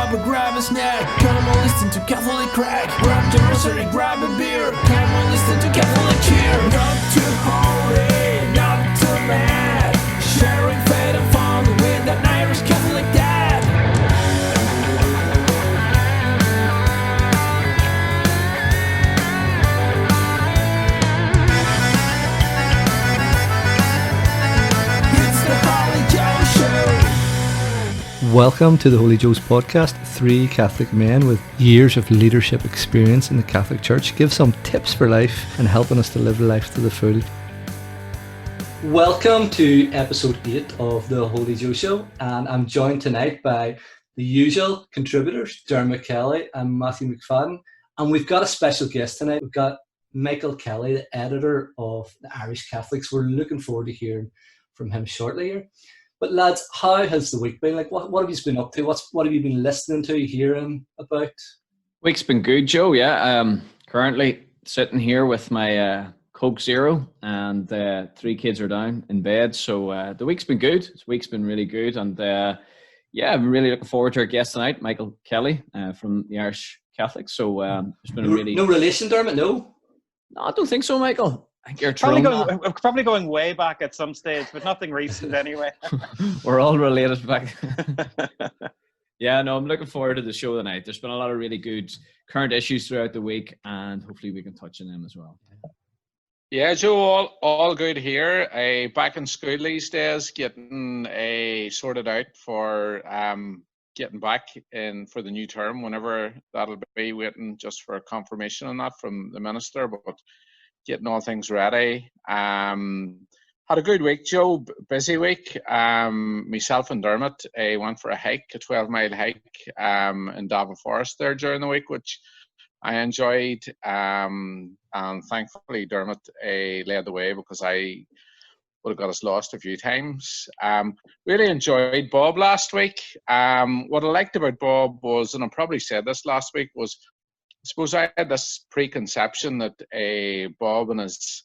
up and grab his neck. Come on, listen to Catholic crack. Grab the rosary, grab a beer. Come on, listen to Catholic cheer. Not too holy, not too mad. Sharing faith and fun with an Irish Catholic dad. Welcome to the Holy Joe's podcast. Three Catholic men with years of leadership experience in the Catholic Church give some tips for life and helping us to live life to the full. Welcome to episode 8 of the Holy Joe Show, and I'm joined tonight by the usual contributors, Dermot Kelly and Matthew McFadden, and we've got a special guest tonight. We've got Michael Kelly, the editor of the Irish Catholics. We're looking forward to hearing from him shortly here. But lads, how has the week been? Like, what have you been up to? What have you been listening to, hearing about? Week's been good, Joe. Yeah, currently sitting here with my Coke Zero, and 3 kids are down in bed. So the week's been good. This week's been really good, and yeah, I'm really looking forward to our guest tonight, Michael Kelly from the Irish Catholics. So it's been no relation, Dermot. No, I don't think so, Michael. I think you're probably going way back at some stage, but nothing recent anyway. We're all related back. Yeah, no, I'm looking forward to the show tonight. There's been a lot of really good current issues throughout the week, and hopefully we can touch on them as well. Yeah, Joe, all good here. Back in school these days, getting sorted out for getting back in for the new term, whenever that'll be, waiting just for a confirmation on that from the minister, but getting all things ready. Had a good week, Joe. Busy week. Myself and Dermot went for a hike, a 12-mile hike in Davin Forest there during the week, which I enjoyed. And thankfully, Dermot led the way because I would have got us lost a few times. Really enjoyed Bob last week. What I liked about Bob was, and I probably said this last week, was I suppose I had this preconception that Bob and his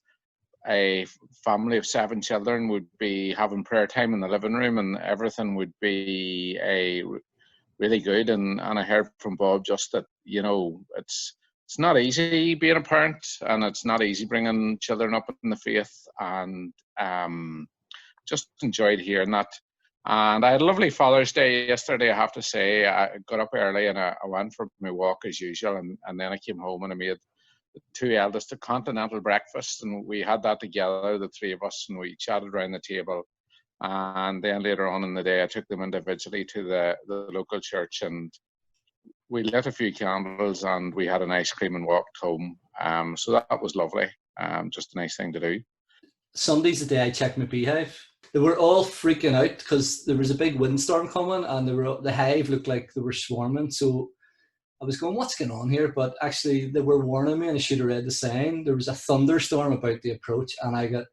family of 7 children would be having prayer time in the living room and everything would be really good. And I heard from Bob just that, you know, it's not easy being a parent, and it's not easy bringing children up in the faith, and just enjoyed hearing that. And I had a lovely Father's Day yesterday, I have to say. I got up early and I went for my walk as usual, and then I came home and I made the 2 eldest a continental breakfast, and we had that together, the 3 of us, and we chatted around the table. And then later on in the day, I took them individually to the local church, and we lit a few candles and we had an ice cream and walked home. So that was lovely. Just a nice thing to do. Sunday's the day I checked my beehive. They were all freaking out because there was a big windstorm coming, and the hive looked like they were swarming. So I was going, what's going on here? But actually they were warning me, and I should have read the sign. There was a thunderstorm about the approach, and I got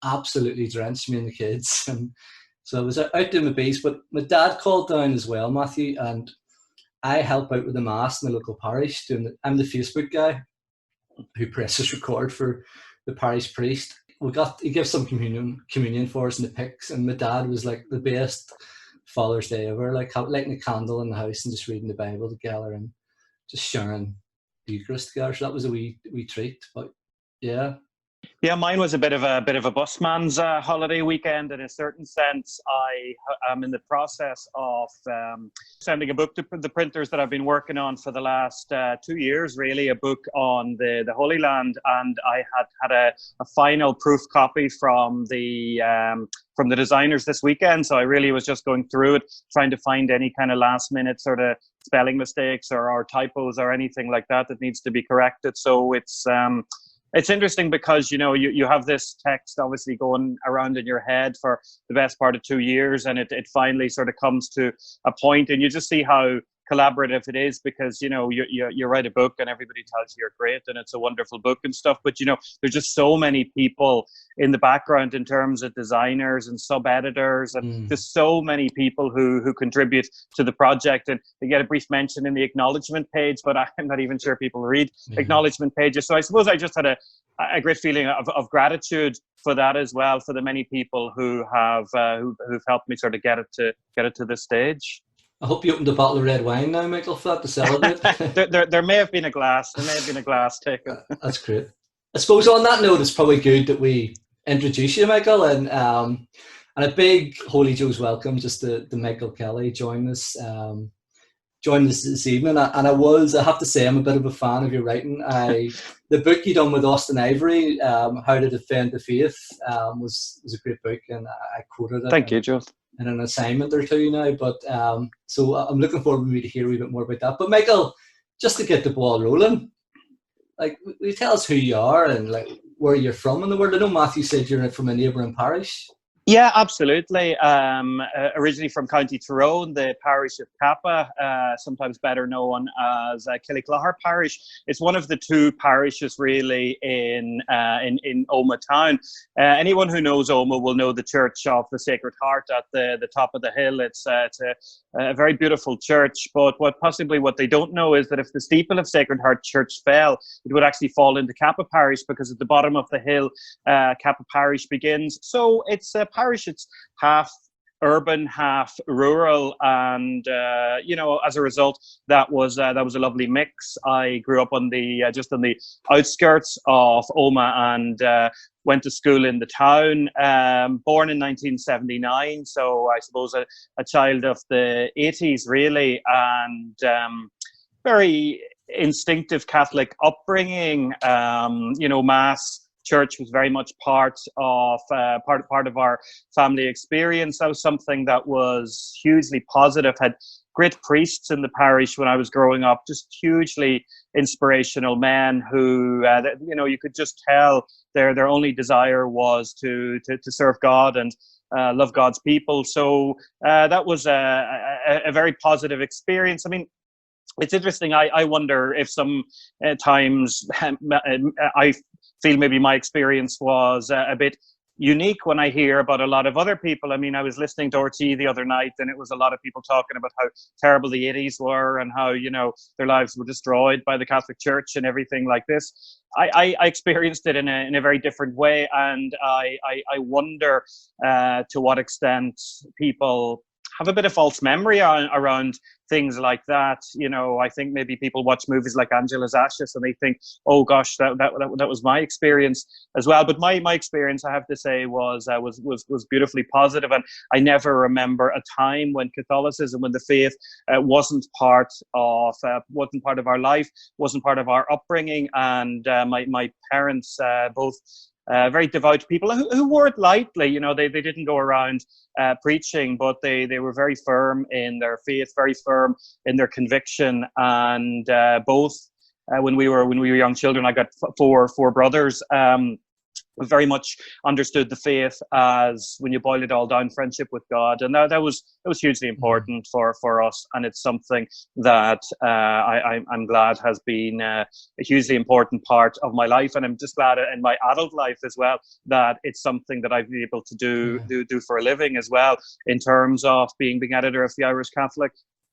absolutely drenched, me and the kids. And so I was out doing my bees, but my dad called down as well, Matthew, and I help out with the mass in the local parish. I'm the Facebook guy who presses record for the parish priest. He gives some communion for us in the pics, and my dad was like the best Father's Day ever, like lighting a candle in the house and just reading the Bible together and just sharing the Eucharist together. So that was a wee treat. But yeah. Yeah, mine was a bit of a busman's holiday weekend. In a certain sense, I am in the process of sending a book to the printers that I've been working on for the last 2 years, really, a book on the Holy Land, and I had a final proof copy from the designers this weekend. So I really was just going through it, trying to find any kind of last minute sort of spelling mistakes or typos or anything like that needs to be corrected. So it's interesting because, you know, you have this text obviously going around in your head for the best part of 2 years, and it finally sort of comes to a point, and you just see how collaborative it is, because, you know, you write a book and everybody tells you you're great and it's a wonderful book and stuff, but, you know, there's just so many people in the background in terms of designers and sub-editors and just so many people who contribute to the project. And they get a brief mention in the acknowledgement page, but I'm not even sure people read acknowledgement pages. So I suppose I just had a great feeling of gratitude for that as well, for the many people who have who've helped me sort of get it to this stage. I hope you opened a bottle of red wine now, Michael, for that to celebrate. There may have been a glass. There may have been a glass taken. That's great. I suppose on that note, it's probably good that we introduce you, Michael, and a big Holy Joe's welcome just to Michael Kelly join us this evening. And I have to say, I'm a bit of a fan of your writing. The book you done with Austin Ivory, How to Defend the Faith, was a great book, and I quoted it. Thank you, Joe. In an assignment or two now, but so I'm looking forward to hear a wee bit more about that. But Michael, just to get the ball rolling, like, will you tell us who you are and like where you're from in the world? I know Matthew said you're from a neighbouring parish. Yeah, absolutely. Originally from County Tyrone, the parish of Kappa, sometimes better known as Killyclahar parish. It's one of the two parishes really in Omagh town. Anyone who knows Omagh will know the Church of the Sacred Heart at the top of the hill. It's a very beautiful church, but what they don't know is that if the steeple of Sacred Heart Church fell, it would actually fall into Kappa parish, because at the bottom of the hill, Kappa parish begins. So it's a parish. It's half urban, half rural, and as a result, that was a lovely mix. I grew up on just on the outskirts of Omagh and went to school in the town. Born in 1979, so I suppose a child of the 80s really, and very instinctive Catholic upbringing. Mass, church was very much part of our family experience. That was something that was hugely positive. Had great priests in the parish when I was growing up, just hugely inspirational men who, you could just tell their only desire was to serve God and love God's people. So that was a very positive experience. I mean, it's interesting. I wonder if sometimes I feel maybe my experience was a bit unique when I hear about a lot of other people. I mean, I was listening to RT the other night, and it was a lot of people talking about how terrible the 80s were and how, their lives were destroyed by the Catholic Church and everything like this. I experienced it in a very different way, and I wonder to what extent people have a bit of false memory around things like that. I think maybe people watch movies like Angela's Ashes and they think, oh gosh, that was my experience as well. But my experience, I have to say, was beautifully positive, and I never remember a time when Catholicism, when the faith wasn't part of our life, wasn't part of our upbringing. And my parents both very devout people who wore it lightly. They didn't go around preaching, but they were very firm in their faith, very firm in their conviction. And both when we were young children, I got four brothers. Very much understood the faith as, when you boil it all down, friendship with God, and that was hugely important for us, and it's something that I'm glad has been a hugely important part of my life, and I'm just glad in my adult life as well that it's something that I've been able to do for a living as well, in terms of being editor of the Irish Catholic.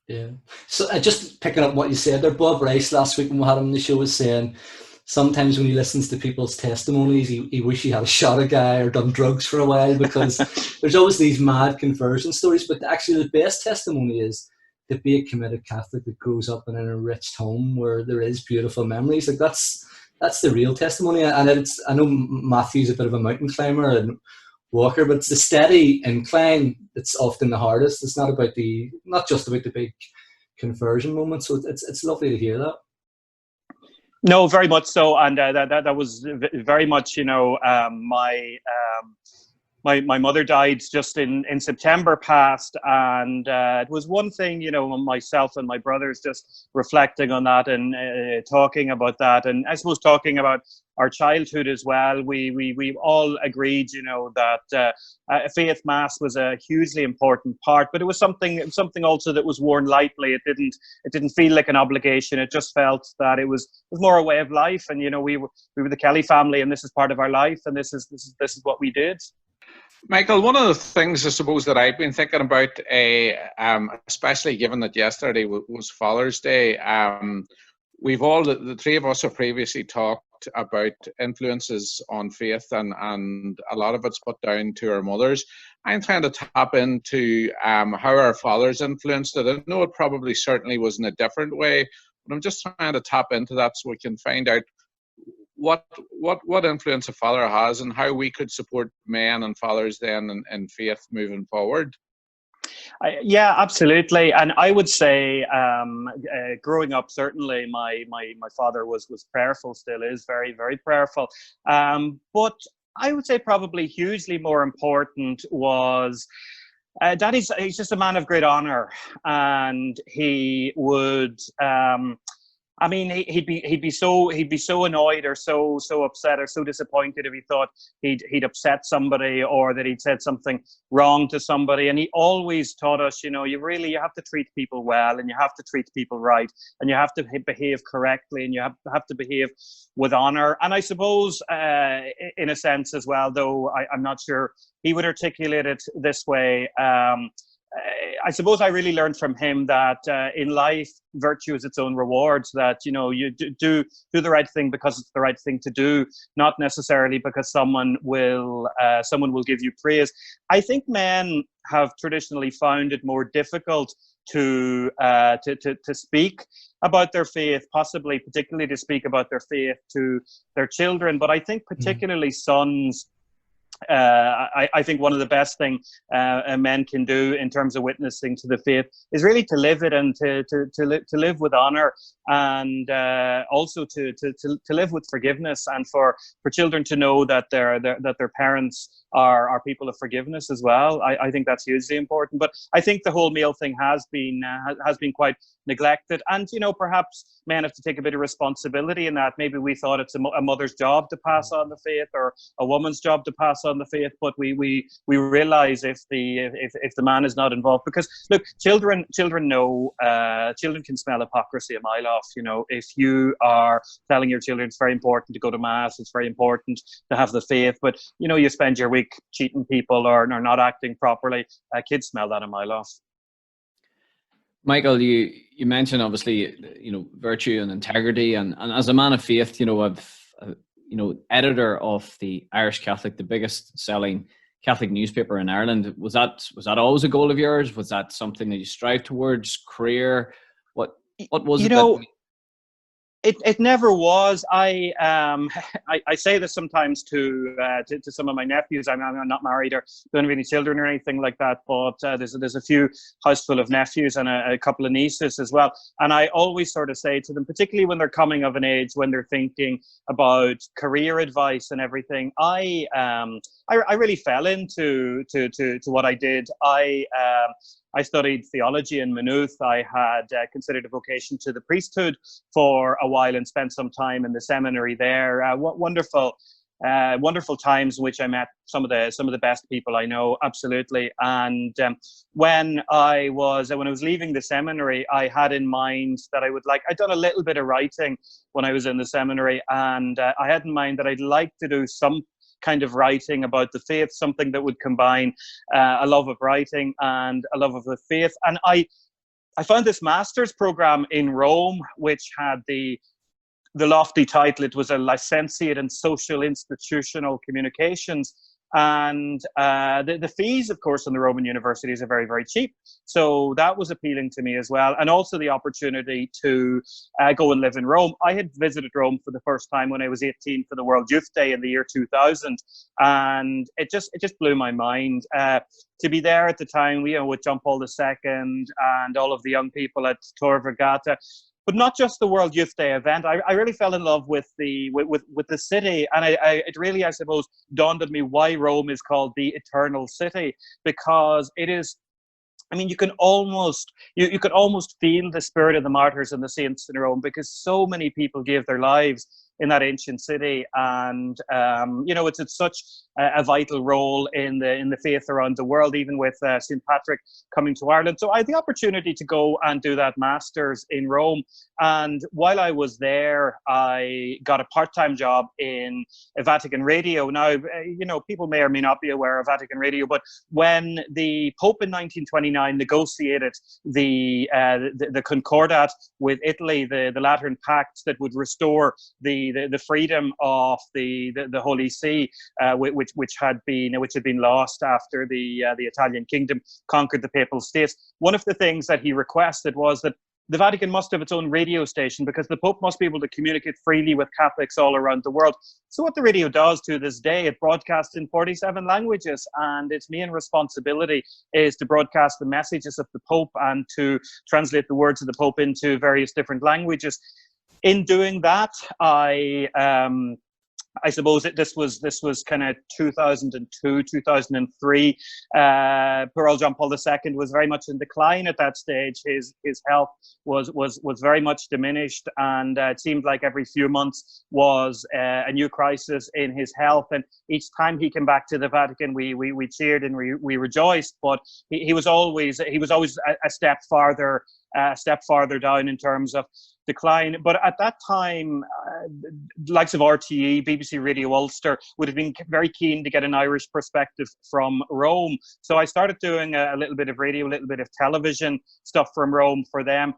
Yeah. So just picking up what you said there, Bob Rice last week when we had him on the show was saying, sometimes when he listens to people's testimonies, he wish he had shot a guy or done drugs for a while, because there's always these mad conversion stories. But actually the best testimony is to be a committed Catholic that grows up in an enriched home where there is beautiful memories. Like that's the real testimony. And I know Matthew's a bit of a mountain climber and walker, but it's the steady incline that's often the hardest. It's not just about the big conversion moment. So it's lovely to hear that. No, very much so, and that was very much, my mother died just in September past, and it was one thing, myself and my brothers just reflecting on that and talking about that, and I suppose talking about our childhood as well. We all agreed, that faith mass was a hugely important part, but it was something also that was worn lightly. It didn't feel like an obligation. It just felt that it was more a way of life, and we were the Kelly family, and this is part of our life, and this is what we did. Michael, one of the things I suppose that I've been thinking about, especially given that yesterday was Father's Day, we've all, the three of us have previously talked about influences on faith, and a lot of it's put down to our mothers. I'm trying to tap into how our fathers influenced it. I know it probably certainly was in a different way, but I'm just trying to tap into that so we can find out what influence a father has and how we could support men and fathers then in faith moving forward. Yeah, absolutely. And I would say, growing up, certainly my father was prayerful, still is very, very prayerful. But I would say probably hugely more important was he's just a man of great honor, and he would. I mean, he'd be so annoyed or so upset or so disappointed if he thought he'd upset somebody or that he'd said something wrong to somebody. And he always taught us, you know, you have to treat people well, and you have to treat people right, and you have to behave correctly, and you have to behave with honor. And I suppose, in a sense as well, though I'm not sure he would articulate it this way. I suppose I really learned from him that in life, virtue is its own reward. That, you know, you do the right thing because it's the right thing to do, not necessarily because someone will give you praise. I think men have traditionally found it more difficult to speak about their faith, particularly to speak about their faith to their children. But I think particularly sons. I think one of the best things men can do in terms of witnessing to the faith is really to live it, and to live with honor, and also to live with forgiveness, and for children to know that their parents are people of forgiveness as well. I think that's hugely important. But I think the whole meal thing has been quite neglected, and, you know, perhaps men have to take a bit of responsibility in that. Maybe we thought it's a mother's job to pass on the faith, or a woman's job to pass on the faith, but we realize if the man is not involved, because look, children know, children can smell hypocrisy a mile off. You know, if you are telling your children it's very important to go to mass, it's very important to have the faith, but, you know, you spend your week cheating people or not acting properly, kids smell that a mile off. Michael, you mentioned, obviously, you know, virtue and integrity, and as a man of faith, you know, editor of the Irish Catholic, the biggest selling Catholic newspaper in Ireland. Was that always a goal of yours? Was that something that you strive towards? Career? What was it? It never was. I say this sometimes to some of my nephews. I'm not married or don't have any children or anything like that, but there's a few house full of nephews and a couple of nieces as well. And I always sort of say to them, particularly when they're coming of an age when they're thinking about career advice and everything, I really fell into what I did. I studied theology in Maynooth. I had considered a vocation to the priesthood for a while and spent some time in the seminary there. Wonderful times in which I met some of the best people I know, absolutely. And when I was leaving the seminary, I had in mind that I'd done a little bit of writing when I was in the seminary, and I had in mind that I'd like to do some kind of writing about the faith, something that would combine a love of writing and a love of the faith. And I found this master's program in Rome, which had the lofty title. It was a licentiate in social institutional communications. And the fees, of course, in the Roman universities are very, very cheap. So that was appealing to me as well. And also the opportunity to go and live in Rome. I had visited Rome for the first time when I was 18 for the World Youth Day in the year 2000. And it just blew my mind. To be there at the time, with John Paul II and all of the young people at Tor Vergata. But not just the World Youth Day event. I really fell in love with the city, and it really, I suppose, dawned on me why Rome is called the Eternal City, because it is. I mean, you can almost feel the spirit of the martyrs and the saints in Rome, because so many people gave their lives that ancient city. And it's such a vital role in the faith around the world, even with St. Patrick coming to Ireland. So I had the opportunity to go and do that master's in Rome. And while I was there, I got a part-time job in a Vatican radio. Now, people may or may not be aware of Vatican radio, but when the Pope in 1929 negotiated the Concordat with Italy, the Lateran Pact that would restore the freedom of the Holy See, which had been lost after the Italian kingdom conquered the Papal States, one of the things that he requested was that the Vatican must have its own radio station because the Pope must be able to communicate freely with Catholics all around the world. So what the radio does to this day, it broadcasts in 47 languages, and its main responsibility is to broadcast the messages of the Pope and to translate the words of the Pope into various different languages. In doing that, I suppose this was kind of 2002, 2003. Poor old John Paul II was very much in decline at that stage. His health was very much diminished, and it seemed like every few months was a new crisis in his health. And each time he came back to the Vatican, we cheered and we rejoiced. But he was always a step farther down in terms of decline. But at that time, the likes of RTE, BBC Radio Ulster would have been very keen to get an Irish perspective from Rome. So I started doing a little bit of radio, a little bit of television stuff from Rome for them.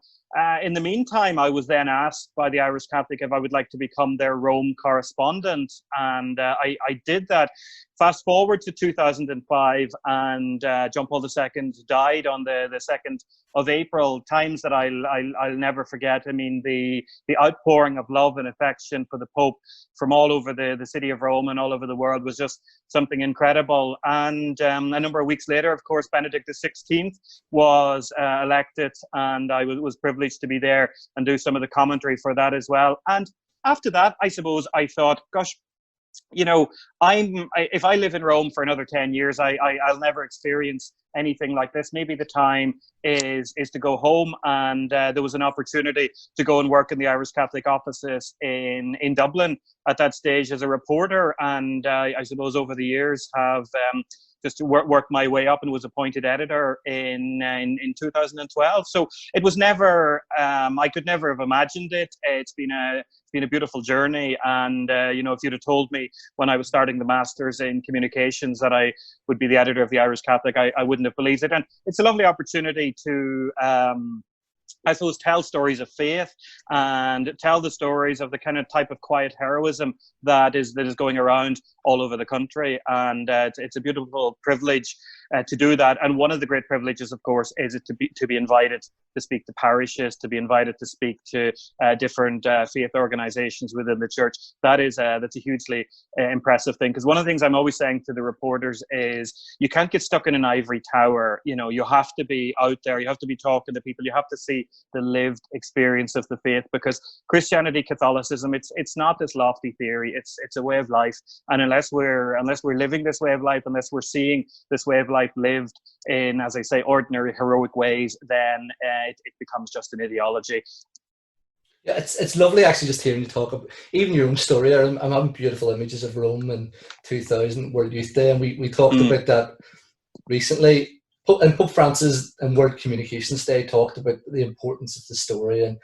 In the meantime, I was then asked by the Irish Catholic if I would like to become their Rome correspondent, and I did that. Fast forward to 2005, and John Paul II died on the 2nd of April, times that I'll never forget. I mean, the outpouring of love and affection for the Pope from all over the city of Rome and all over the world was just something incredible. And a number of weeks later, of course, Benedict XVI was elected, and I was privileged to be there and do some of the commentary for that as well. And after that, I suppose I thought, gosh, if I live in Rome for another 10 years, I'll never experience anything like this. Maybe the time is to go home. And there was an opportunity to go and work in the Irish Catholic offices in Dublin at that stage as a reporter. And I suppose over the years have just worked my way up and was appointed editor in 2012. So it was never, I could never have imagined it. It's been a beautiful journey. And, if you'd have told me when I was starting the Masters in Communications that I would be the editor of the Irish Catholic, I wouldn't have believed it. And it's a lovely opportunity to, I suppose, tell stories of faith and tell the stories of the kind of type of quiet heroism that is going around all over the country. And it's a beautiful privilege to do that. And one of the great privileges, of course, is it to be invited to speak to parishes, to be invited to speak to different faith organizations within the church. That's a hugely impressive thing. Because one of the things I'm always saying to the reporters is you can't get stuck in an ivory tower. You have to be out there. You have to be talking to people. You have to see the lived experience of the faith, because Christianity, Catholicism, it's not this lofty theory. It's a way of life. And unless we're living this way of life, unless we're seeing this way of life lived in, as I say, ordinary heroic ways, then it becomes just an ideology. Yeah, it's lovely actually just hearing you talk about even your own story. I'm having beautiful images of Rome in 2000 World Youth Day, and we talked about that recently. And Pope Francis and World Communications Day talked about the importance of the story, and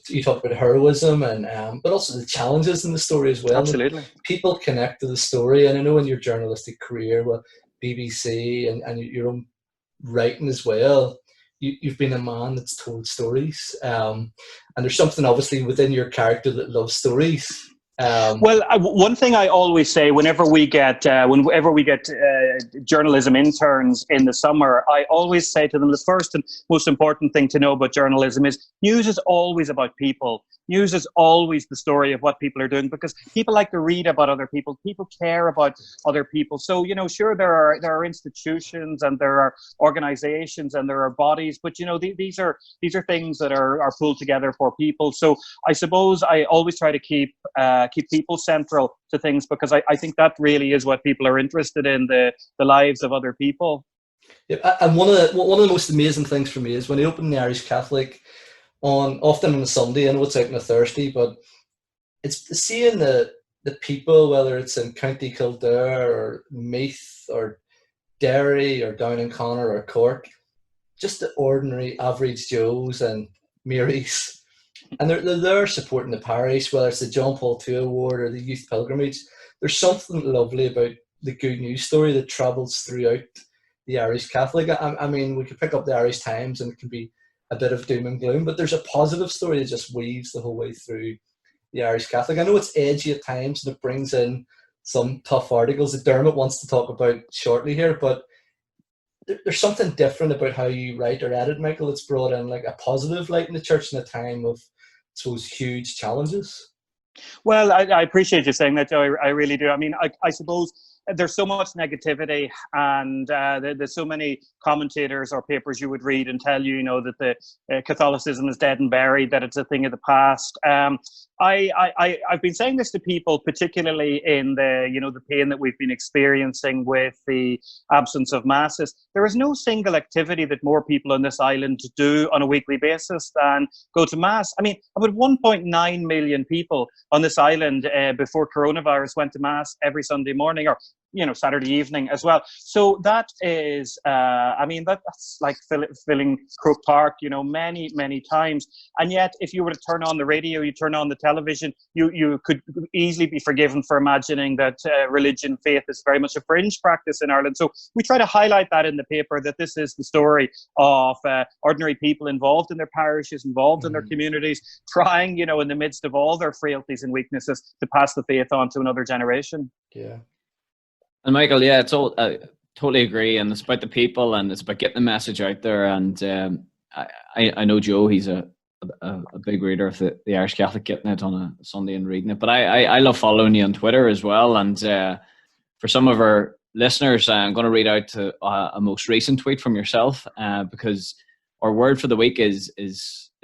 you talked about heroism and but also the challenges in the story as well. Absolutely. And people connect to the story, and I know in your journalistic career with BBC and your own writing as well, you've been a man that's told stories, and there's something obviously within your character that loves stories. Well, one thing I always say whenever we get journalism interns in the summer, I always say to them the first and most important thing to know about journalism is news is always about people. News is always the story of what people are doing, because people like to read about other people. People care about other people. So, sure, there are institutions and there are organizations and there are bodies, but these are things that are pulled together for people. So I suppose I always try to keep people central to things, because I think that really is what people are interested in, the lives of other people. Yeah, and one of the most amazing things for me is when I open the Irish Catholic often on a Sunday. I know it's out on a Thursday, but it's seeing the people, whether it's in County Kildare or Meath or Derry or down in Connor or Cork, just the ordinary average Joes and Marys, and they're there supporting the parish, whether it's the John Paul II Award or the Youth Pilgrimage. There's something lovely about the good news story that travels throughout the Irish Catholic. I mean, we could pick up the Irish Times and it can be a bit of doom and gloom, but there's a positive story that just weaves the whole way through the Irish Catholic. I know it's edgy at times and it brings in some tough articles that Dermot wants to talk about shortly here, but there's something different about how you write or edit, Michael. It's brought in like a positive light in the church in a time of, I suppose, huge challenges. Well, I appreciate you saying that, Joe. I really do. I mean, I suppose there's so much negativity, and there's so many commentators or papers you would read and tell you, that the Catholicism is dead and buried, that it's a thing of the past. I've been saying this to people, particularly in the pain that we've been experiencing with the absence of masses. There is no single activity that more people on this island do on a weekly basis than go to mass. I mean, about 1.9 million people on this island before coronavirus went to mass every Sunday morning, or Saturday evening as well. So that is, that's like filling Croke Park, many, many times. And yet, if you were to turn on the radio, you turn on the television, you could easily be forgiven for imagining that religion, faith is very much a fringe practice in Ireland. So we try to highlight that in the paper, that this is the story of ordinary people involved in their parishes, involved in their communities, trying, in the midst of all their frailties and weaknesses, to pass the faith on to another generation. Yeah. And Michael, yeah, it's all, I totally agree, and it's about the people, and it's about getting the message out there. And I know Joe, he's a big reader of the Irish Catholic, getting it on a Sunday and reading it. But I love following you on Twitter as well. And for some of our listeners, I'm going to read out to a most recent tweet from yourself, because our word for the week is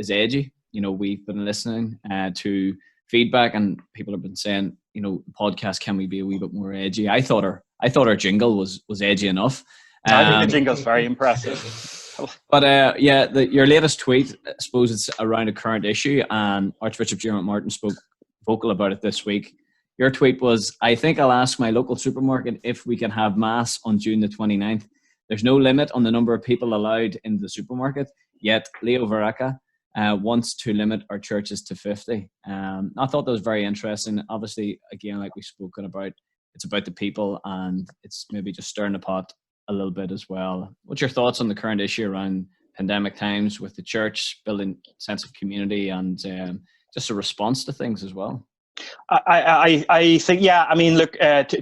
edgy. We've been listening to feedback, and people have been saying, podcast, can we be a wee bit more edgy? I thought our jingle was edgy enough. I think the jingle's very impressive. But your latest tweet, I suppose it's around a current issue, and Archbishop Dermot Martin spoke vocal about it this week. Your tweet was, "I think I'll ask my local supermarket if we can have mass on June the 29th. There's no limit on the number of people allowed in the supermarket, yet Leo Varadkar wants to limit our churches to 50. I thought that was very interesting. Obviously, again, like we've spoken about, it's about the people, and it's maybe just stirring the pot a little bit as well. What's your thoughts on the current issue around pandemic times with the church, building a sense of community, and just a response to things as well? I think, yeah. I mean, look,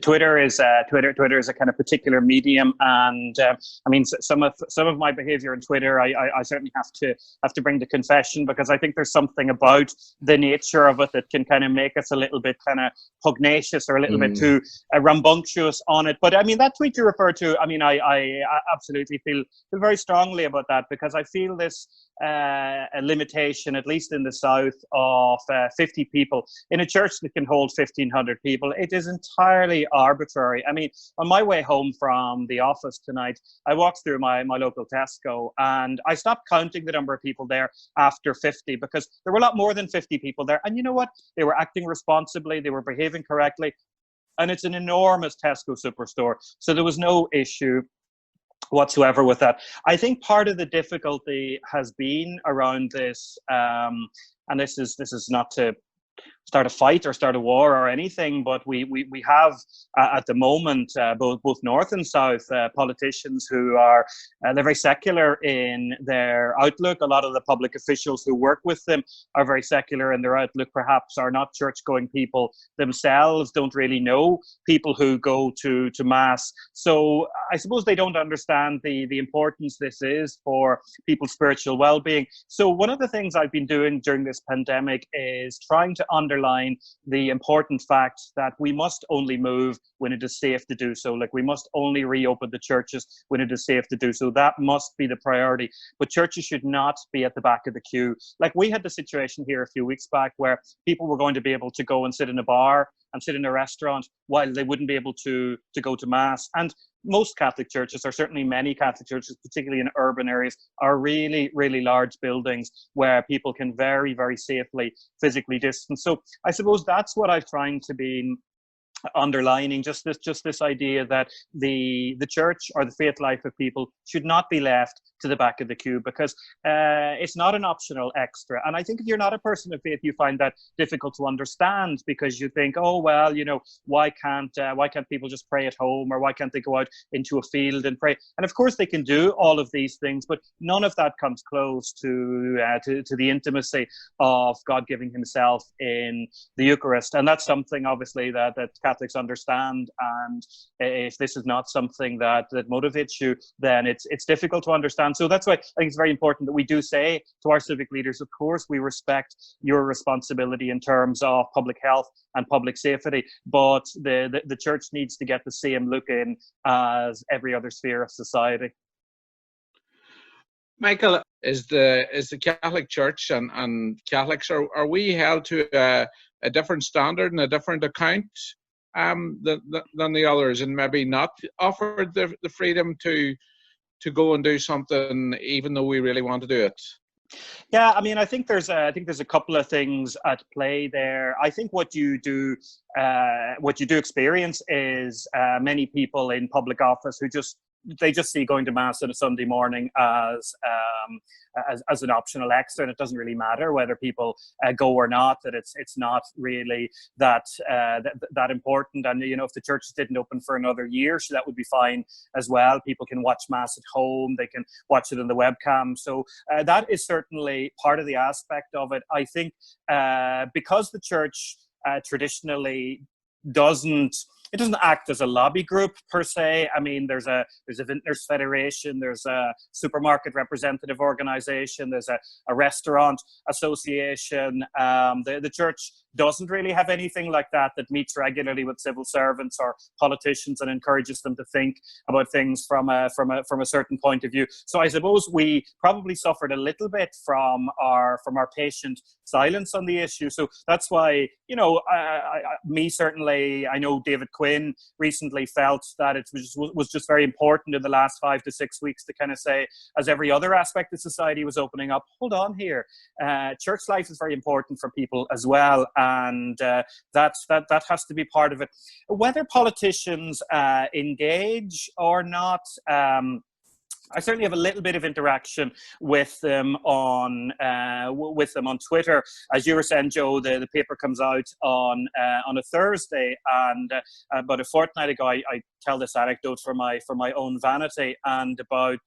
Twitter is a kind of particular medium, and I mean, some of my behaviour on Twitter, I certainly have to bring to confession, because I think there's something about the nature of it that can kind of make us a little bit kind of pugnacious, or a little bit too rambunctious on it. But I mean, that tweet you refer to, I mean, I absolutely feel very strongly about that, because I feel this a limitation, at least in the south, of 50 people in a church that can hold 1,500 people. It is entirely arbitrary. I mean, on my way home from the office tonight, I walked through my local Tesco, and I stopped counting the number of people there after 50, because there were a lot more than 50 people there. And you know what? They were acting responsibly, they were behaving correctly, and it's an enormous Tesco superstore, so there was no issue whatsoever with that. I think part of the difficulty has been around this, and this is not to start a fight or start a war or anything, but we have at the moment both north and south politicians who are they're very secular in their outlook. A lot of the public officials who work with them are very secular in their outlook, perhaps are not church-going people themselves, don't really know people who go to mass. So I suppose they don't understand the importance this is for people's spiritual well-being. So one of the things I've been doing during this pandemic is trying to underline the important fact that we must only move when it is safe to do so. Like, we must only reopen the churches when it is safe to do so. That must be the priority. But churches should not be at the back of the queue. Like, we had the situation here a few weeks back where people were going to be able to go and sit in a bar and sit in a restaurant while they wouldn't be able to go to Mass. And most Catholic churches, or certainly many Catholic churches, particularly in urban areas, are really, really large buildings where people can very, very safely physically distance. So I suppose that's what I've trying to be underlining, just this idea that the church or the faith life of people should not be left to the back of the queue, because it's not an optional extra. And I think if you're not a person of faith, you find that difficult to understand, because you think, oh well, why can't people just pray at home, or why can't they go out into a field and pray? And of course they can do all of these things, but none of that comes close to the intimacy of God giving himself in the Eucharist. And that's something obviously that Catholics understand. And if this is not something that motivates you, then it's difficult to understand. So that's why I think it's very important that we do say to our civic leaders, of course, we respect your responsibility in terms of public health and public safety, but the church needs to get the same look in as every other sphere of society. Michael, is the Catholic Church and Catholics, are we held to a different standard and a different account than the others, and maybe not offered the freedom to go and do something even though we really want to do it? Yeah, I mean, I think there's a couple of things at play there. I think what you do experience is many people in public office who just see going to Mass on a Sunday morning as an optional extra, and it doesn't really matter whether people go or not. That it's not really that important. And if the churches didn't open for another year, so that would be fine as well. People can watch Mass at home. They can watch it on the webcam. So that is certainly part of the aspect of it. I think because the church traditionally doesn't act as a lobby group per se. I mean, there's a vintners federation, there's a supermarket representative organization, there's a restaurant association. The church doesn't really have anything like that meets regularly with civil servants or politicians and encourages them to think about things from a certain point of view. So I suppose we probably suffered a little bit from our patient silence on the issue. So that's why, I know David Quinn recently felt that it was just very important in the last 5 to 6 weeks to kind of say, as every other aspect of society was opening up, hold on here, church life is very important for people as well, and that has to be part of it. Whether politicians engage or not, I certainly have a little bit of interaction with them on Twitter. As you were saying, Joe, the paper comes out on a Thursday, and about a fortnight ago, I tell this anecdote for my own vanity. And about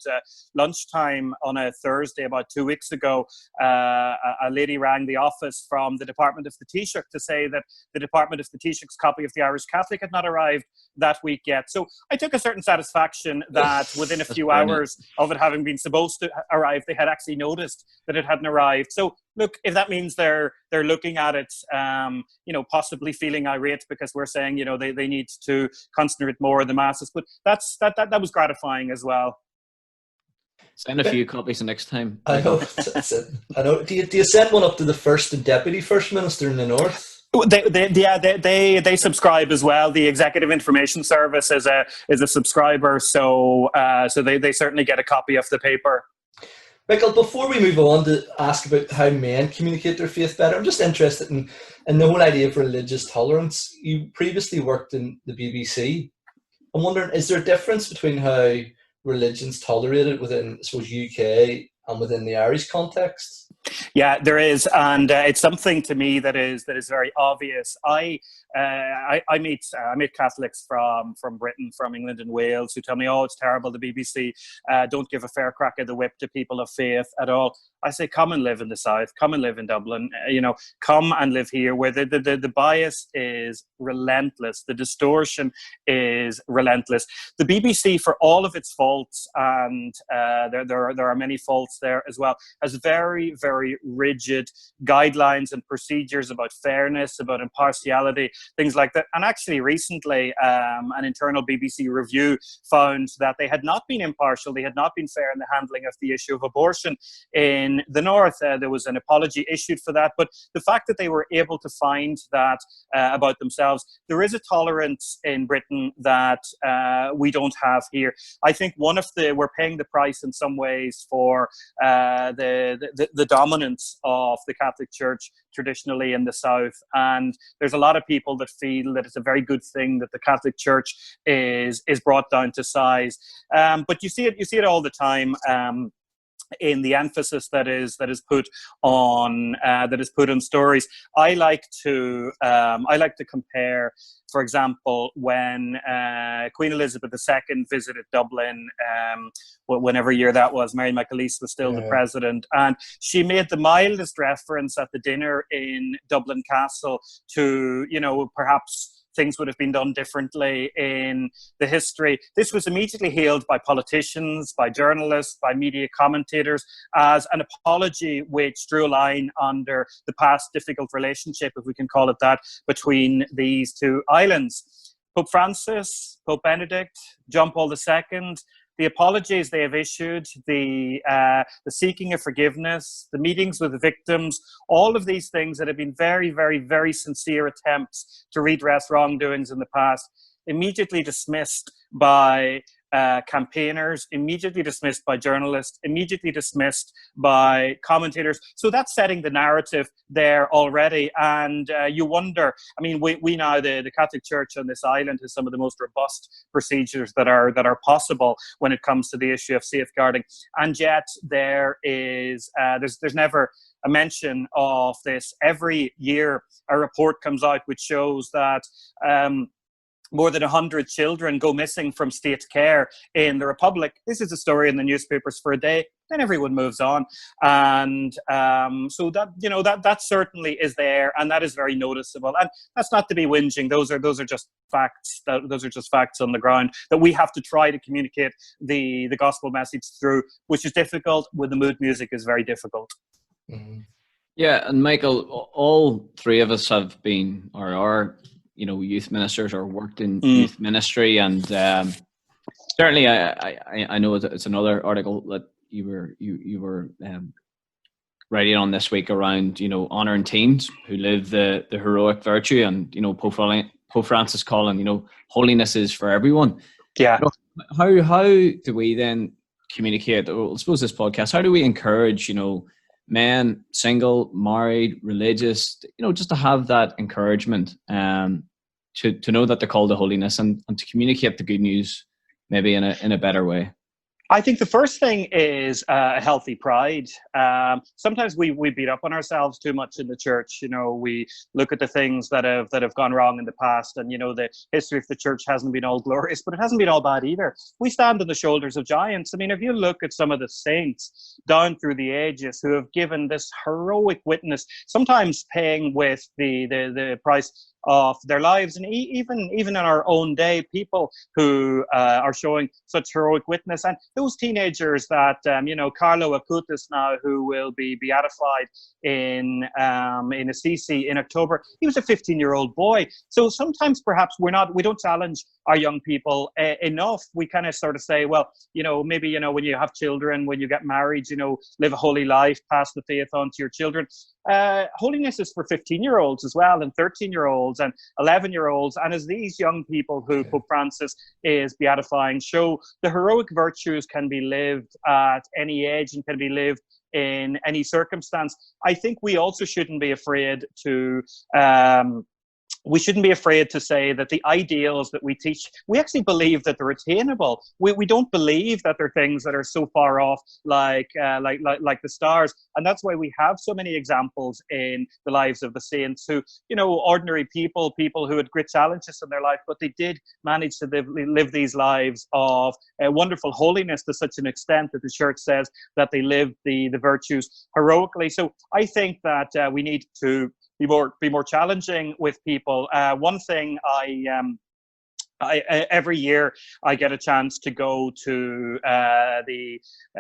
lunchtime on a Thursday, about 2 weeks ago, a lady rang the office from the Department of the Taoiseach to say that the Department of the Taoiseach's copy of the Irish Catholic had not arrived that week yet. So I took a certain satisfaction that within a few hours of it having been supposed to arrive, they had actually noticed that it hadn't arrived. So look, if that means they're looking at it, possibly feeling irate because we're saying, they need to concentrate more on the masses, but that was gratifying as well. Send a few copies the next time. I know. I know. Do you send one up to the first and deputy first minister in the north? They subscribe as well. The Executive Information Service is a subscriber, so they certainly get a copy of the paper. Michael, before we move on to ask about how men communicate their faith better, I'm just interested in the whole idea of religious tolerance. You previously worked in the BBC. I'm wondering, is there a difference between how religion's tolerated within, I suppose, UK and within the Irish context? Yeah, there is, and it's something to me that is very obvious. I meet Catholics from Britain, from England and Wales, who tell me, "Oh, it's terrible. The BBC don't give a fair crack of the whip to people of faith at all." I say, come and live in the South, come and live in Dublin, come and live here, where the bias is relentless, the distortion is relentless. The BBC, for all of its faults, and there are many faults there as well, has very, very rigid guidelines and procedures about fairness, about impartiality, things like that. And actually recently, an internal BBC review found that they had not been impartial, they had not been fair in the handling of the issue of abortion in in the north, there was an apology issued for that. But the fact that they were able to find that about themselves, there is a tolerance in Britain that we don't have here. I think we're paying the price in some ways for the dominance of the Catholic Church traditionally in the South, and there's a lot of people that feel that it's a very good thing that the Catholic Church is brought down to size. But you see it all the time. In the emphasis that is put on stories, I like to compare. For example, when Queen Elizabeth II visited Dublin, whenever year that was, Mary McAleese was still the president, and she made the mildest reference at the dinner in Dublin Castle to, perhaps things would have been done differently in the history. This was immediately hailed by politicians, by journalists, by media commentators as an apology which drew a line under the past difficult relationship, if we can call it that, between these two islands. Pope Francis, Pope Benedict, John Paul II, the apologies they have issued, the seeking of forgiveness, the meetings with the victims, all of these things that have been very, very, very sincere attempts to redress wrongdoings in the past, immediately dismissed by campaigners, immediately dismissed by journalists, immediately dismissed by commentators. So that's setting the narrative there already. And you wonder, we now, the Catholic Church on this island has some of the most robust procedures that are possible when it comes to the issue of safeguarding. And yet there is, there's never a mention of this. Every year a report comes out which shows that more than 100 children go missing from state care in the Republic. This is a story in the newspapers for a day, then everyone moves on. And so that certainly is there, and that is very noticeable. And that's not to be whinging. Those are just facts. Those are just facts on the ground that we have to try to communicate the gospel message through, which is difficult. With the mood music is very difficult. Mm-hmm. Yeah, and Michael, all three of us have been or are youth ministers or worked in youth ministry, and certainly I know it's another article that you were writing on this week around honouring teens who live the heroic virtue, and Pope Francis calling holiness is for everyone. Yeah. How do we then communicate? Well, I suppose this podcast. How do we encourage men, single, married, religious, just to have that encouragement, to know that they're called to holiness, and to communicate the good news maybe in a better way? I think the first thing is a healthy pride. Sometimes we beat up on ourselves too much in the church. We look at the things that have gone wrong in the past, and the history of the church hasn't been all glorious, but it hasn't been all bad either. We stand on the shoulders of giants. If you look at some of the saints down through the ages who have given this heroic witness, sometimes paying with the price of their lives, and even in our own day, people who are showing such heroic witness. And those teenagers that Carlo Acutis now, who will be beatified in Assisi in October, he was a 15-year-old boy. So sometimes perhaps we don't challenge our young people enough. We kind of sort of say, well, maybe when you have children, when you get married, live a holy life, pass the faith on to your children. Holiness is for 15-year-olds as well, and 13-year-olds and 11-year-olds. And as these young people who Pope Francis is beatifying show, the heroic virtues can be lived at any age and can be lived in any circumstance. I think we also shouldn't be afraid to say that the ideals that we teach, we actually believe that they're attainable. We don't believe that they're things that are so far off like the stars. And that's why we have so many examples in the lives of the saints who, ordinary people who had great challenges in their life, but they did manage to live these lives of wonderful holiness to such an extent that the church says that they lived the virtues heroically. So I think that we need to be more challenging with people. One thing Every year I get a chance to go to the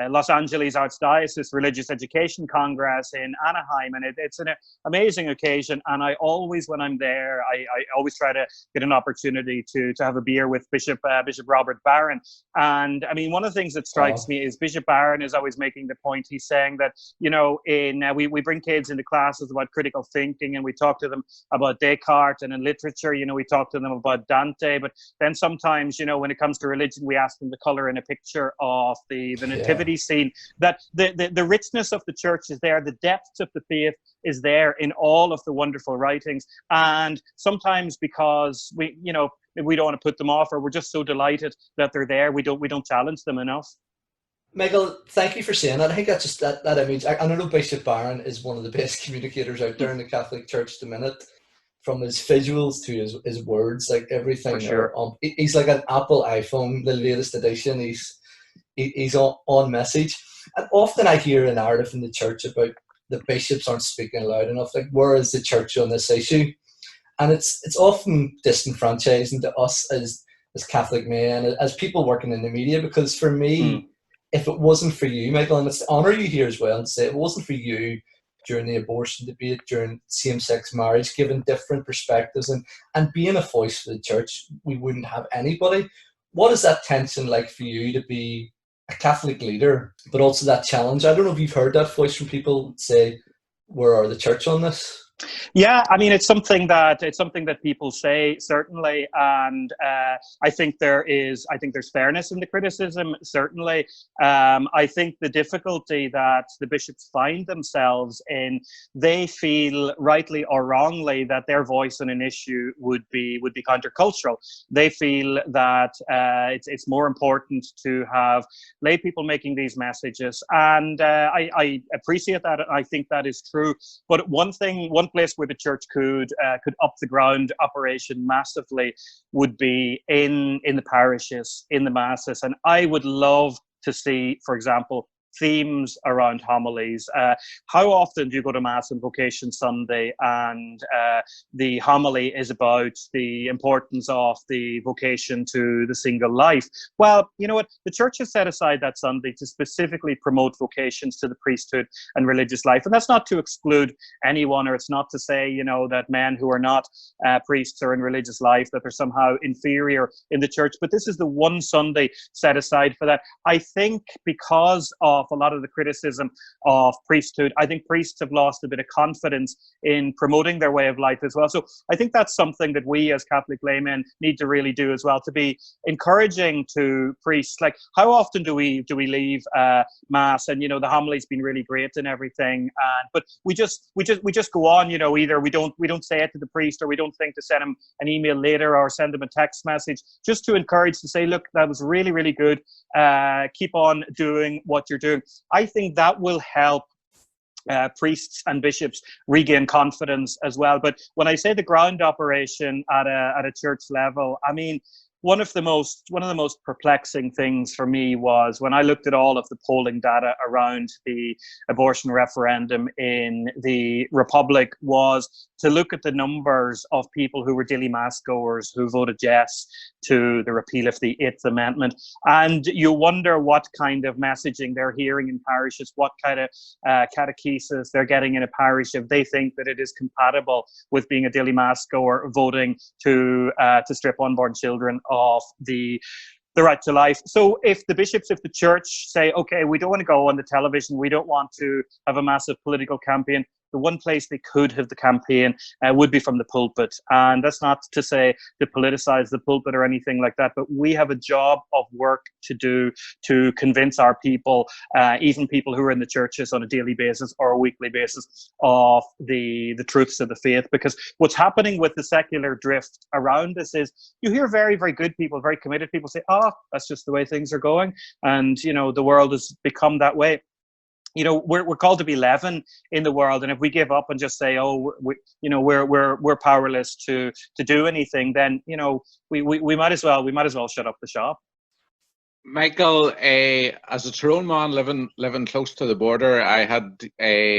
Los Angeles Archdiocese Religious Education Congress in Anaheim, and it's an amazing occasion. And I always, when I'm there, I always try to get an opportunity to have a beer with Bishop Robert Barron. And I mean, one of the things that strikes me is Bishop Barron is always making the point. He's saying that, you know, we bring kids into classes about critical thinking, and we talk to them about Descartes, and in literature, you know, we talk to them about Dante, but then sometimes, you know, when it comes to religion, we ask them to color in a picture of the nativity scene. That the richness of the church is there, the depth of the faith is there in all of the wonderful writings. And sometimes because we don't want to put them off, or we're just so delighted that they're there, we don't challenge them enough. Michael, thank you for saying that. I think that's just that image. I know Bishop Barron is one of the best communicators out there in the Catholic Church at the minute. From his visuals to his words, like everything. For sure. He's like an Apple iPhone, the latest edition. He's on message. And often I hear a narrative in the church about the bishops aren't speaking loud enough. Like, where is the church on this issue? And it's often disenfranchising to us as Catholic men, as people working in the media, because for me, if it wasn't for you, Michael, and it's to honour you here as well, and say it wasn't for you during the abortion debate, during same-sex marriage, giving different perspectives and being a voice for the church, we wouldn't have anybody. What is that tension like for you to be a Catholic leader, but also that challenge? I don't know if you've heard that voice from people say, where are the church on this? Yeah, I mean, it's something that people say, certainly, and I think there's fairness in the criticism, certainly. I think the difficulty that the bishops find themselves in, they feel rightly or wrongly that their voice on an issue would be countercultural. They feel that it's more important to have lay people making these messages, and I appreciate that. I think that is true. But one place where the church could up the ground operation massively would be in the parishes, in the masses. And I would love to see, for example, themes around homilies. How often do you go to Mass on Vocation Sunday and the homily is about the importance of the vocation to the single life? Well, you know what? The Church has set aside that Sunday to specifically promote vocations to the priesthood and religious life. And that's not to exclude anyone, or it's not to say, you know, that men who are not priests or in religious life, that they're somehow inferior in the Church. But this is the one Sunday set aside for that. I think because of a lot of the criticism of priesthood, I think priests have lost a bit of confidence in promoting their way of life as well. So I think that's something that we as Catholic laymen need to really do as well, to be encouraging to priests. Like, how often do we leave Mass and, you know, the homily's been really great and everything, but we just go on, you know, either we don't say it to the priest, or we don't think to send him an email later or send him a text message, just to encourage, to say, look, that was really, really good. Keep on doing what you're doing. I think that will help priests and bishops regain confidence as well. But when I say the ground operation at a church level, I mean, one of the most perplexing things for me was when I looked at all of the polling data around the abortion referendum in the Republic, was to look at the numbers of people who were daily Mass goers who voted yes to the repeal of the 8th Amendment. And you wonder what kind of messaging they're hearing in parishes, what kind of catechesis they're getting in a parish, if they think that it is compatible with being a daily Mass goer voting to strip unborn children of the right to life. So if the bishops, if the church say, okay, we don't want to go on the television, we don't want to have a massive political campaign, the one place they could have the campaign would be from the pulpit. And that's not to say to politicize the pulpit or anything like that, but we have a job of work to do to convince our people, even people who are in the churches on a daily basis or a weekly basis, of the truths of the faith. Because what's happening with the secular drift around this is you hear very, very good people, very committed people say, oh, that's just the way things are going. And, you know, the world has become that way. You know, we're called to be leaven in the world, and if we give up and just say, "Oh, we're powerless to do anything," then, you know, we might as well shut up the shop. Michael, as a Tyrone man living close to the border, I had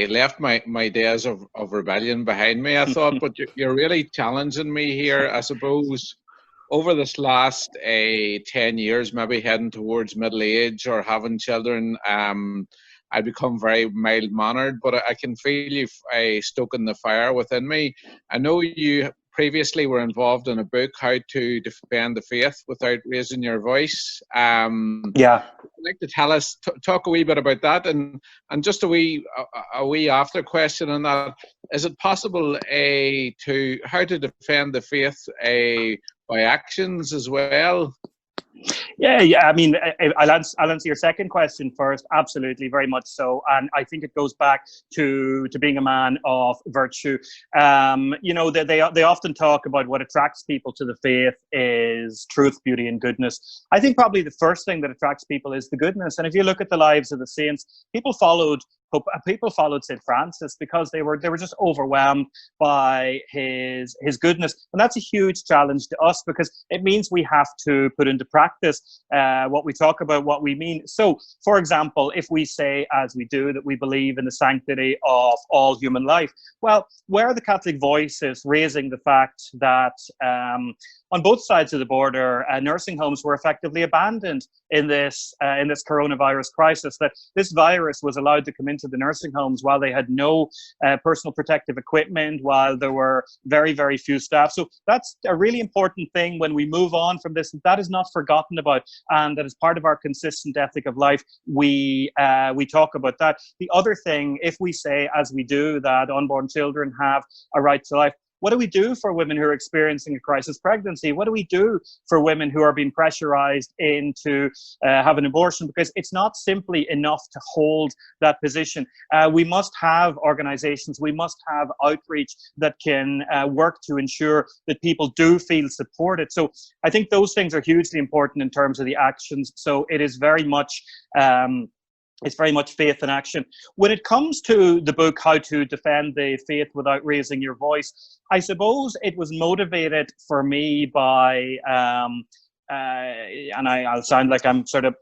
left my days of rebellion behind me, I thought, but you're really challenging me here, I suppose. over this last 10 years, maybe heading towards middle age or having children, I become very mild mannered, but I can feel you stoking the fire within me. I know you previously were involved in a book, How to Defend the Faith Without Raising Your Voice. Yeah. I'd like to tell us, talk a wee bit about that, and just a wee after question on that. Is it possible to how to defend the faith by actions as well? Yeah. I mean, I'll answer your second question first. Absolutely, very much so. And I think it goes back to being a man of virtue. You know, they often talk about what attracts people to the faith is truth, beauty, and goodness. I think probably the first thing that attracts people is the goodness. And if you look at the lives of the saints, people followed St. Francis because they were just overwhelmed by his goodness, and that's a huge challenge to us because it means we have to put into practice what we talk about, what we mean. So, for example, if we say, as we do, that we believe in the sanctity of all human life, well, where the Catholic voice is raising the fact that on both sides of the border, nursing homes were effectively abandoned in this coronavirus crisis, that this virus was allowed to come into the nursing homes while they had no personal protective equipment, while there were very, very few staff. So that's a really important thing when we move on from this. That is not forgotten about, and that is part of our consistent ethic of life. We talk about that. The other thing, if we say, as we do, that unborn children have a right to life, what do we do for women who are experiencing a crisis pregnancy? What do we do for women who are being pressurized into have an abortion? Because it's not simply enough to hold that position. We must have organizations, we must have outreach that can work to ensure that people do feel supported. So I think those things are hugely important in terms of the actions. So it is very much it's very much faith in action. When it comes to the book, How to Defend the Faith Without Raising Your Voice, I suppose it was motivated for me by, and I'll sound like I'm sort of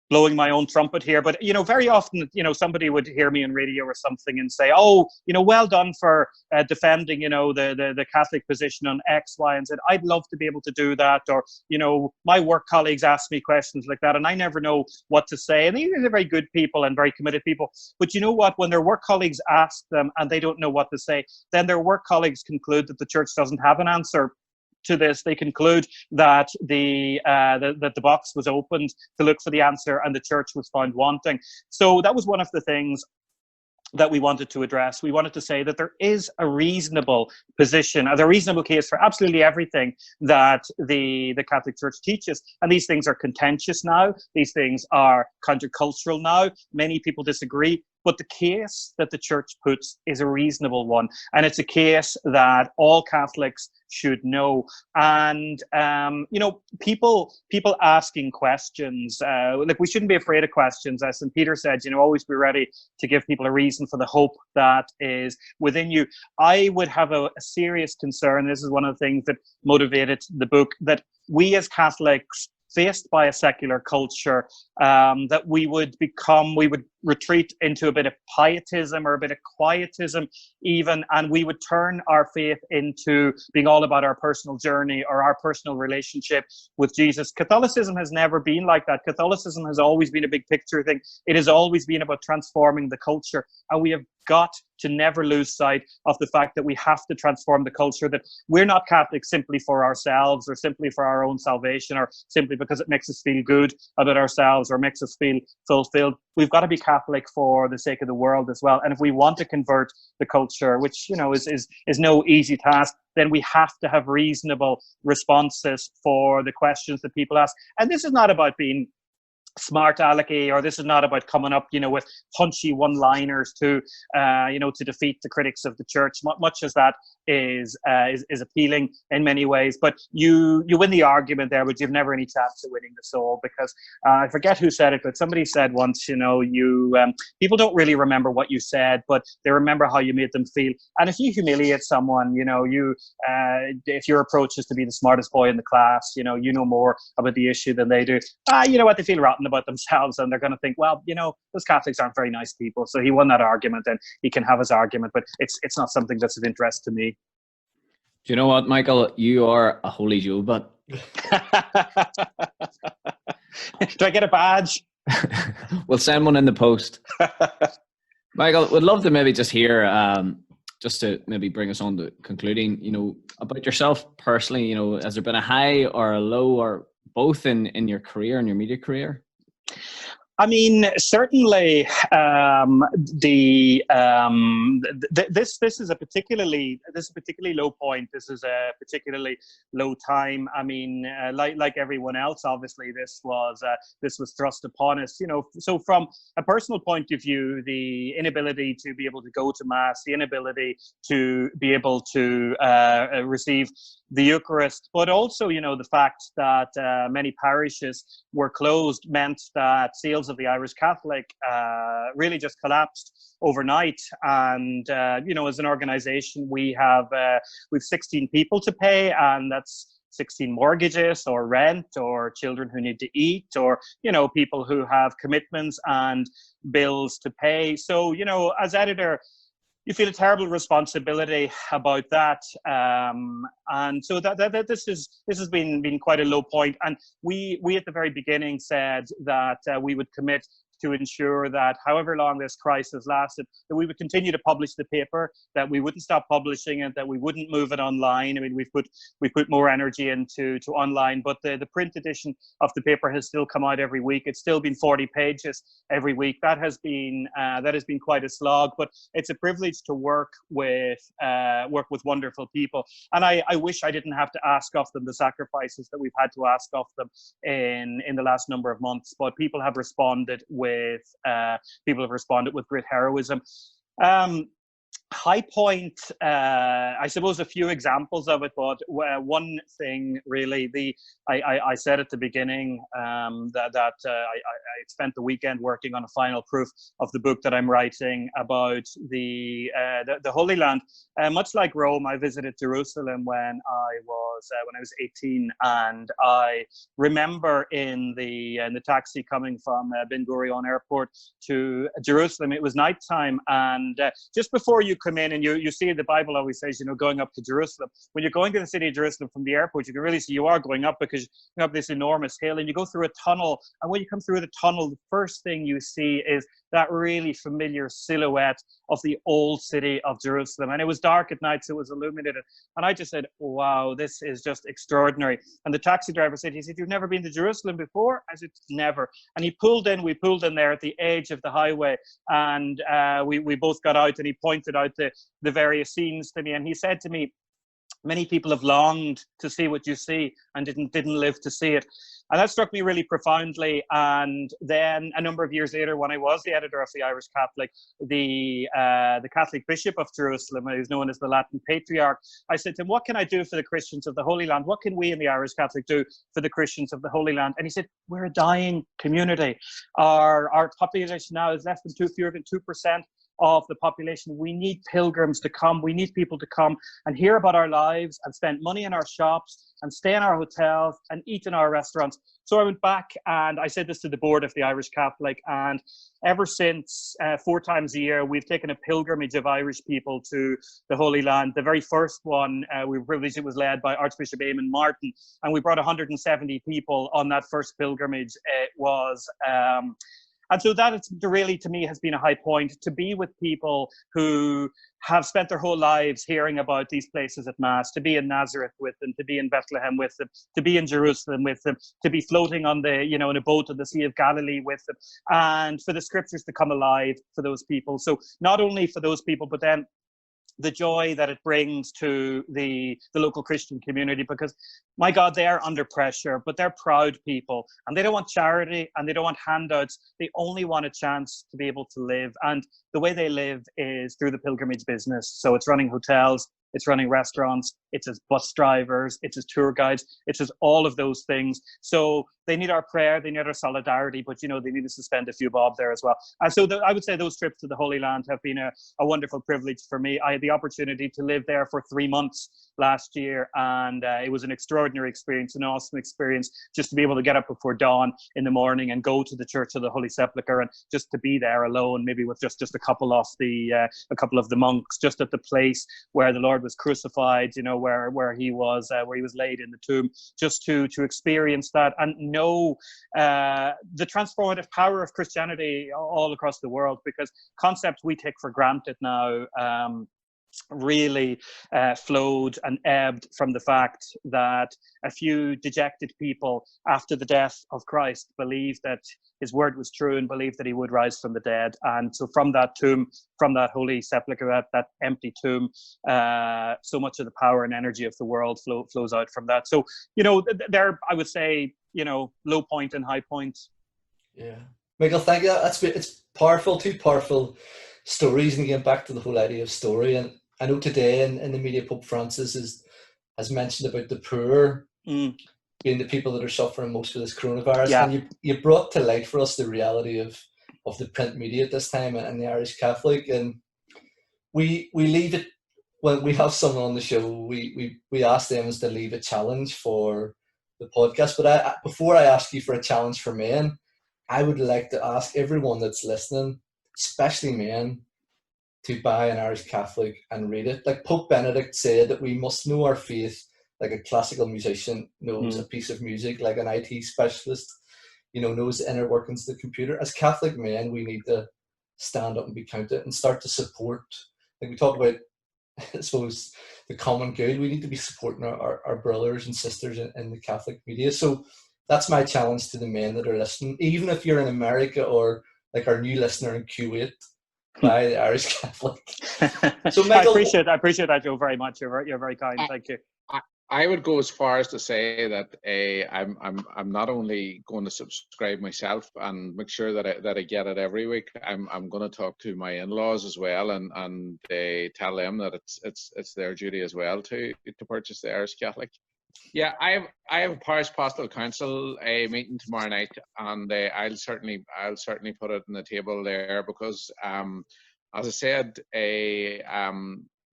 blowing my own trumpet here, but you know, very often, you know, somebody would hear me on radio or something and say, "Oh, you know, well done for defending, you know, the Catholic position on X, Y, and Z. I'd love to be able to do that." Or, you know, my work colleagues ask me questions like that, and I never know what to say. And these are very good people and very committed people. But you know what? When their work colleagues ask them and they don't know what to say, then their work colleagues conclude that the church doesn't have an answer to this. They conclude that the box was opened to look for the answer and the church was found wanting. So that was one of the things that we wanted to address. We wanted to say that there is a reasonable position, a reasonable case for absolutely everything that the Catholic Church teaches. And these things are contentious now. These things are countercultural now. Many people disagree. But the case that the church puts is a reasonable one. And it's a case that all Catholics should know. And, you know, people asking questions, like we shouldn't be afraid of questions. As St. Peter said, you know, always be ready to give people a reason for the hope that is within you. I would have a serious concern. This is one of the things that motivated the book, that we as Catholics, faced by a secular culture, that we would retreat into a bit of pietism or a bit of quietism even, and we would turn our faith into being all about our personal journey or our personal relationship with Jesus. Catholicism has never been like that. Catholicism has always been a big picture thing. It has always been about transforming the culture, and we have got to never lose sight of the fact that we have to transform the culture, that we're not Catholics simply for ourselves or simply for our own salvation or simply because it makes us feel good about ourselves or makes us feel fulfilled. We've got to be Catholic for the sake of the world as well. And if we want to convert the culture, which, you know, is no easy task, then we have to have reasonable responses for the questions that people ask. And this is not about being smart alecky, or this is not about coming up, you know, with punchy one-liners to, you know, to defeat the critics of the church, much as that is appealing in many ways. But you win the argument there, but you've never any chance of winning the soul, because I forget who said it, but somebody said once, you know, people don't really remember what you said, but they remember how you made them feel. And if you humiliate someone, you know, if your approach is to be the smartest boy in the class, you know more about the issue than they do, you know what, they feel rotten about themselves, and they're going to think, well, you know, those Catholics aren't very nice people, so he won that argument and he can have his argument, but it's not something that's of interest to me. Do you know what, Michael? You are a holy Joe, but Do I get a badge? we'll send one in the post. Michael, would love to maybe just hear, just to maybe bring us on to concluding, about yourself personally. Has there been a high or a low or both in your career, in your media career? I mean, certainly, this is a particularly low point. This is a particularly low time. I mean, like everyone else, obviously, this was thrust upon us. So from a personal point of view, the inability to be able to go to mass, the inability to be able to receive the Eucharist, but also, the fact that many parishes were closed meant that sales of the Irish Catholic really just collapsed overnight. And as an organization, we've 16 people to pay, and that's 16 mortgages or rent or children who need to eat, or people who have commitments and bills to pay. So as editor, you feel a terrible responsibility about that, and so that this has been quite a low point. And we at the very beginning said that we would commit to ensure that however long this crisis lasted, that we would continue to publish the paper, that we wouldn't stop publishing it, that we wouldn't move it online. I mean, we've put more energy into online, but the print edition of the paper has still come out every week. It's still been 40 pages every week. That has been quite a slog, but it's a privilege to work with wonderful people. And I wish I didn't have to ask of them the sacrifices that we've had to ask of them in the last number of months, but people have responded with great heroism. High point, I suppose a few examples of it, but one thing really, I said at the beginning that I spent the weekend working on a final proof of the book that I'm writing about the Holy Land. Much like Rome, I visited Jerusalem when I was 18, and I remember in the taxi coming from Ben Gurion Airport to Jerusalem. It was nighttime, and just before you come in, and you see the Bible always says, going up to Jerusalem. When you're going to the city of Jerusalem from the airport, you can really see you are going up, because you're up this enormous hill, and you go through a tunnel. And when you come through the tunnel, the first thing you see is that really familiar silhouette of the old city of Jerusalem. And it was dark at night, so it was illuminated. And I just said, wow, this is just extraordinary. And the taxi driver said, you've never been to Jerusalem before? I said, never. And we pulled in there at the edge of the highway, and we both got out, and he pointed out the various scenes to me. And he said to me, many people have longed to see what you see and didn't live to see it. And that struck me really profoundly. And then a number of years later, when I was the editor of the Irish Catholic, the Catholic Bishop of Jerusalem, who's known as the Latin Patriarch, I said to him, what can I do for the Christians of the Holy Land? What can we in the Irish Catholic do for the Christians of the Holy Land? And he said, we're a dying community. Our population now is less than fewer than 2% of the population. We need pilgrims to come. We need people to come and hear about our lives and spend money in our shops and stay in our hotels and eat in our restaurants. So I went back and I said this to the board of the Irish Catholic, and ever since 4 times a year, we've taken a pilgrimage of Irish people to the Holy Land. The very first one, we were privileged, it was led by Archbishop Eamon Martin, and we brought 170 people on that first pilgrimage. It was and so that really, to me, has been a high point, to be with people who have spent their whole lives hearing about these places at Mass, to be in Nazareth with them, to be in Bethlehem with them, to be in Jerusalem with them, to be floating on in a boat on the Sea of Galilee with them, and for the scriptures to come alive for those people. So not only for those people, but then the joy that it brings to the local Christian community, because my God, they are under pressure, but they're proud people, and they don't want charity and they don't want handouts. They only want a chance to be able to live, and the way they live is through the pilgrimage business. So it's running hotels, it's running restaurants, it's as bus drivers, it's as tour guides, it's as all of those things. So they need our prayer, they need our solidarity, but they need to spend a few bob there as well. And so I would say those trips to the Holy Land have been a wonderful privilege for me. I had the opportunity to live there for 3 months last year, and it was an extraordinary experience, an awesome experience, just to be able to get up before dawn in the morning and go to the Church of the Holy Sepulchre, and just to be there alone, maybe with just a couple of the monks, just at the place where the Lord was crucified, where he was laid in the tomb, just to experience that and know the transformative power of Christianity all across the world, because concepts we take for granted now really flowed and ebbed from the fact that a few dejected people after the death of Christ believed that his word was true and believed that he would rise from the dead. And so from that tomb, from that holy sepulchre, that empty tomb, so much of the power and energy of the world flows out from that. So, there, I would say, low point and high point. Yeah. Michael, thank you. It's powerful, two powerful stories, and again, back to the whole idea of story. And I know today in the media, Pope Francis has mentioned about the poor being the people that are suffering most with this coronavirus. Yeah. And you brought to light for us the reality of the print media at this time and the Irish Catholic. And we leave it, when we have someone on the show, we ask them to leave a challenge for the podcast. But before I ask you for a challenge for men, I would like to ask everyone that's listening, especially men, to buy an Irish Catholic and read it. Like Pope Benedict said, that we must know our faith like a classical musician knows a piece of music, like an IT specialist, knows the inner workings of the computer. As Catholic men, we need to stand up and be counted and start to support. Like we talk about, I suppose, the common good. We need to be supporting our brothers and sisters in the Catholic media. So that's my challenge to the men that are listening. Even if you're in America or like our new listener in Kuwait, buy the Irish Catholic. So Michael, I appreciate that, Joe, very much. You're very kind. Thank you. I would go as far as to say that I'm not only going to subscribe myself and make sure that I get it every week. I'm going to talk to my in-laws as well and tell them that it's their duty as well to purchase the Irish Catholic. Yeah, I have a parish pastoral council meeting tomorrow night, and I'll certainly put it on the table there, because as I said,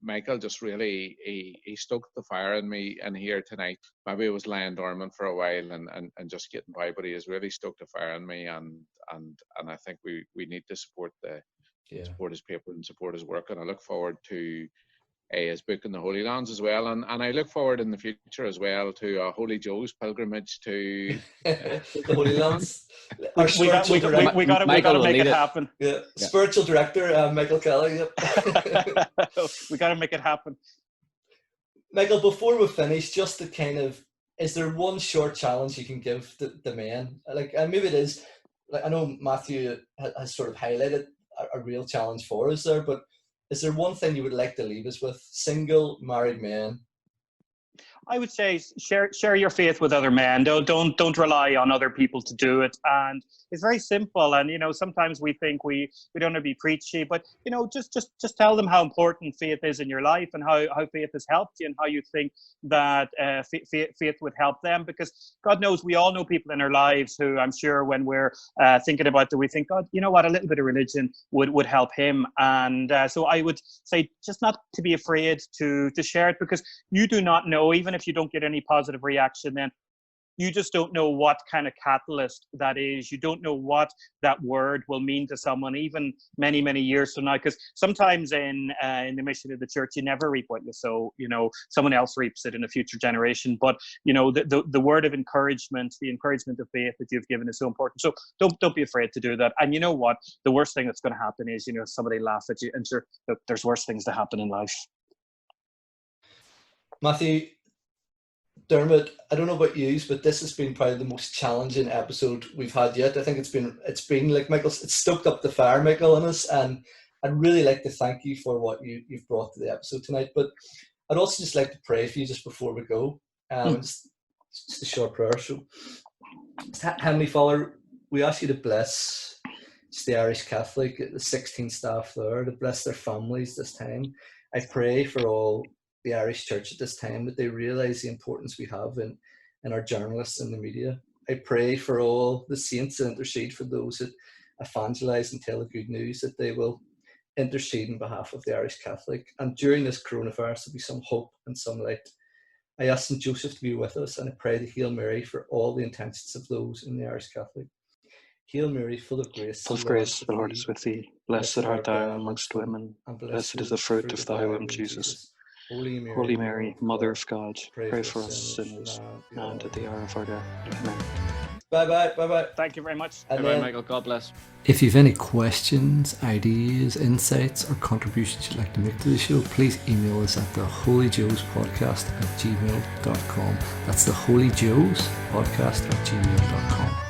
Michael just really he stoked the fire in me in here tonight. Maybe it was lying dormant for a while and just getting by, but he has really stoked the fire in me, and I think we need to support support his paper and support his work, and I look forward to his book in the Holy Lands as well, and I look forward in the future as well to Holy Joe's pilgrimage to the Holy Lands. We got to make it happen. Yeah, spiritual director Michael Kelly. Yep. We got to make it happen. Michael, before we finish, just to kind of, is there one short challenge you can give the men? Like, and maybe it is, like I know Matthew has sort of highlighted a real challenge for us there, but is there one thing you would like to leave us with? Single, married men. I would say share your faith with other men. Don't rely on other people to do it. And it's very simple. And sometimes we think we don't want to be preachy, but just tell them how important faith is in your life and how faith has helped you and how you think that faith would help them. Because God knows we all know people in our lives who, I'm sure, when we're thinking about that, we think, God, you know what, a little bit of religion would help him. And so I would say just not to be afraid to share it, because you do not know, even if you don't get any positive reaction, then you just don't know what kind of catalyst that is. You don't know what that word will mean to someone even many, many years from now. Because sometimes in the mission of the church, you never reap what you sow. Someone else reaps it in a future generation. But the word of encouragement, the encouragement of faith that you've given is so important. So don't be afraid to do that. And you know what? The worst thing that's going to happen is somebody laugh at you. And sure, look, there's worse things to happen in life. Matthew, Dermot, I don't know about you, but this has been probably the most challenging episode we've had yet. I think it's been like Michael, it's stoked up the fire, Michael, in us, and I'd really like to thank you for what you've brought to the episode tonight. But I'd also just like to pray for you just before we go. Just a short prayer. So, Heavenly Father, we ask you to bless the Irish Catholic, the 16 staff there, to bless their families this time. I pray for all the Irish Church at this time, that they realise the importance we have in our journalists and the media. I pray for all the saints that intercede for those that evangelise and tell the good news, that they will intercede on behalf of the Irish Catholic. And during this coronavirus, there'll be some hope and some light. I ask St. Joseph to be with us, and I pray the Hail Mary for all the intentions of those in the Irish Catholic. Hail Mary, full of grace. Full of grace, the Lord is with thee. Blessed art thou amongst women, and blessed is the fruit of thy womb, Jesus. Holy Mary, Mother of God, pray for us sinners, and at the hour of our death. Amen. Bye. Thank you very much. And Bye, then, Michael. God bless. if you've any questions, ideas, insights, or contributions you'd like to make to the show, please email us at theholyjoespodcast@gmail.com. That's theholyjoespodcast@gmail.com.